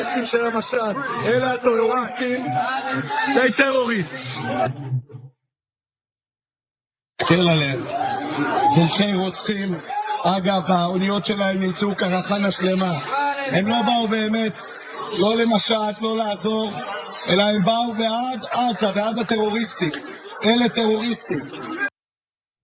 הטרוריסטים של המשט, אלה הטרוריסטים, זה טרוריסט. תל הלב, תומכי רוצחים, אגב, האוניות שלהם נמצאו קרחנה שלמה. הם לא באו באמת, לא למשט, לא לעזור, אלא הם באו בעד עזה, בעד הטרוריסטים. אלה טרוריסטים.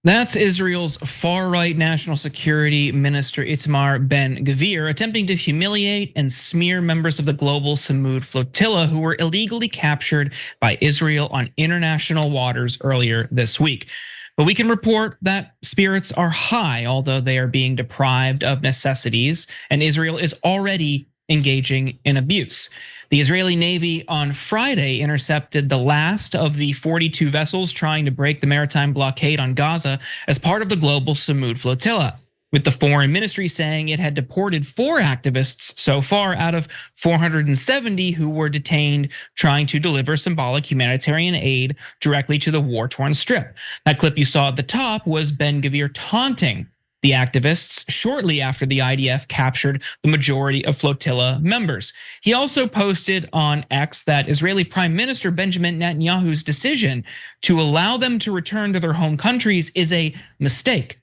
That's Israel's far-right national security minister Itamar Ben-Gvir attempting to humiliate and smear members of the Global Sumud Flotilla who were illegally captured by Israel on international waters earlier this week. But we can report that spirits are high, although they are being deprived of necessities, and Israel is already engaging in abuse. The Israeli Navy on Friday intercepted the last of the 42 vessels trying to break the maritime blockade on Gaza as part of the Global Sumud Flotilla, with the foreign ministry saying it had deported 4 activists so far out of 470 who were detained trying to deliver symbolic humanitarian aid directly to the war-torn strip. That clip you saw at the top was Ben-Gvir taunting the activists shortly after the IDF captured the majority of flotilla members. He also posted on X that Israeli Prime Minister Benjamin Netanyahu's decision to allow them to return to their home countries is a mistake.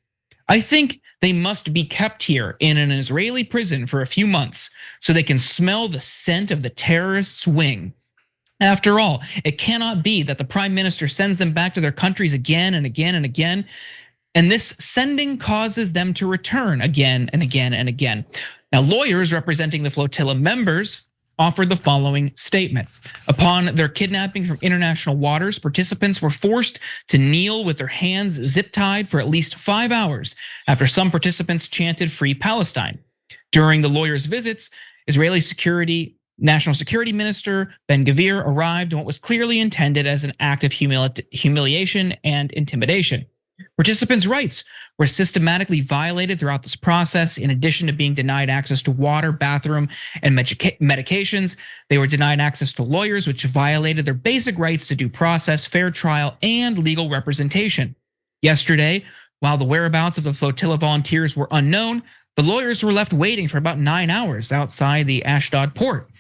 I think they must be kept here in an Israeli prison for a few months so they can smell the scent of the terrorists' wing. After all, it cannot be that the prime minister sends them back to their countries again and again and again, and this sending causes them to return again and again and again. Now, lawyers representing the flotilla members offered the following statement. Upon their kidnapping from international waters, participants were forced to kneel with their hands zip-tied for at least 5 hours after some participants chanted "Free Palestine." During the lawyers' visits, Israeli National Security Minister Ben-Gvir arrived in what was clearly intended as an act of humiliation and intimidation. Participants' rights were systematically violated throughout this process. In addition to being denied access to water, bathroom, and medications, they were denied access to lawyers, which violated their basic rights to due process, fair trial, and legal representation. Yesterday, while the whereabouts of the flotilla volunteers were unknown, the lawyers were left waiting for about 9 hours outside the Ashdod port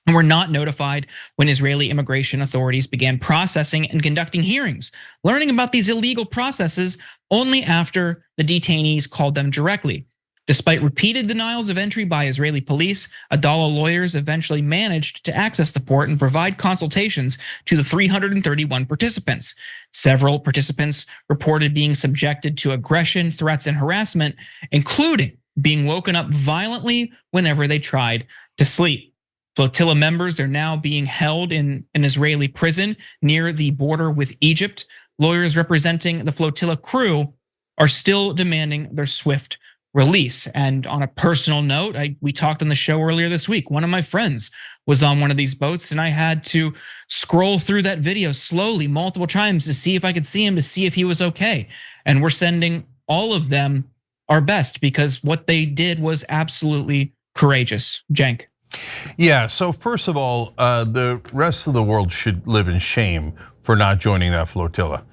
and were not notified when Israeli immigration authorities began processing and conducting hearings, learning about these illegal processes only after the detainees called them directly. Despite repeated denials of entry by Israeli police, Adala lawyers eventually managed to access the port and provide consultations to the 331 participants. Several participants reported being subjected to aggression, threats, and harassment, including being woken up violently whenever they tried to sleep. Flotilla members are now being held in an Israeli prison near the border with Egypt. Lawyers representing the flotilla crew are still demanding their swift release. And on a personal note, we talked on the show earlier this week. One of my friends was on one of these boats and I had to scroll through that video slowly multiple times to see if I could see him, to see if he was okay. And we're sending all of them our best because what they did was absolutely courageous. Cenk. Yeah, so first of all, the rest of the world should live in shame for not joining that flotilla.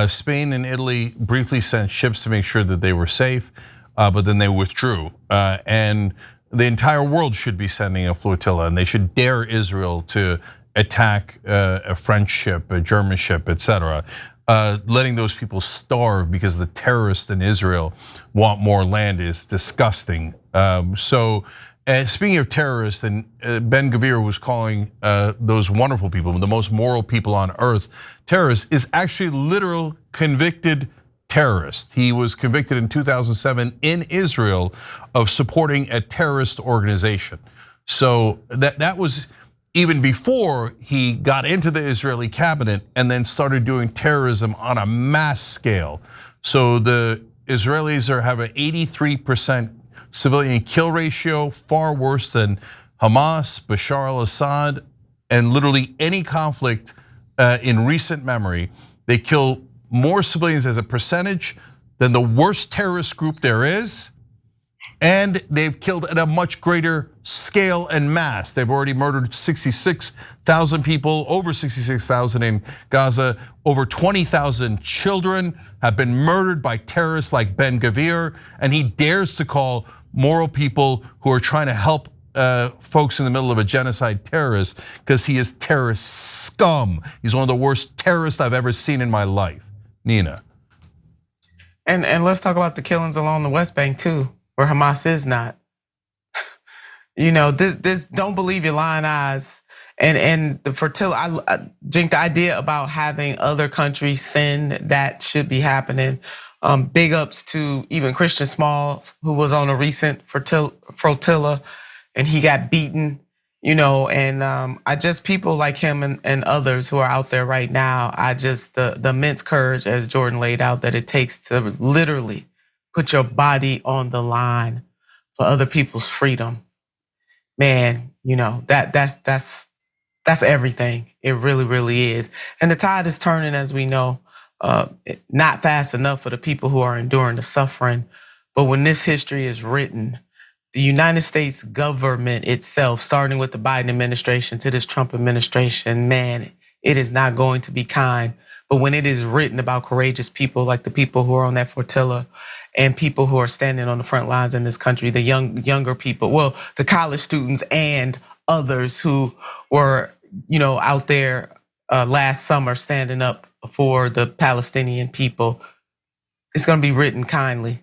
Spain and Italy briefly sent ships to make sure that they were safe, but then they withdrew. And the entire world should be sending a flotilla, and they should dare Israel to attack a French ship, a German ship, etc. Letting those people starve because the terrorists in Israel want more land is disgusting. Speaking of terrorists, and Ben-Gvir was calling those wonderful people, the most moral people on earth, terrorists, is actually literal convicted terrorist. He was convicted in 2007 in Israel of supporting a terrorist organization. So that was even before he got into the Israeli cabinet and then started doing terrorism on a mass scale. So the Israelis have an 83% civilian kill ratio, far worse than Hamas, Bashar al-Assad, and literally any conflict in recent memory. They kill more civilians as a percentage than the worst terrorist group there is, and they've killed at a much greater scale and mass. They've already murdered 66,000 people, over 66,000 in Gaza. Over 20,000 children have been murdered by terrorists like Ben-Gvir, and he dares to call moral people who are trying to help folks in the middle of a genocide terrorist because he is terrorist scum. He's one of the worst terrorists I've ever seen in my life. Nina. And let's talk about the killings along the West Bank too, where Hamas is not. This don't believe your lying eyes. And the fertility, Jink, the idea about having other countries send, that should be happening. Big ups to even Christian Smalls, who was on a recent flotilla, and he got beaten. And I just, people like him and others who are out there right now, I just, the immense courage, as Jordan laid out, that it takes to literally put your body on the line for other people's freedom. Man, that's everything. It really, really is. And the tide is turning, as we know, not fast enough for the people who are enduring the suffering. But when this history is written, the United States government itself, starting with the Biden administration to this Trump administration, man, it is not going to be kind. But when it is written about courageous people like the people who are on that flotilla and people who are standing on the front lines in this country, the younger people, well, the college students and others who were, out there last summer standing up for the Palestinian people, it's gonna be written kindly.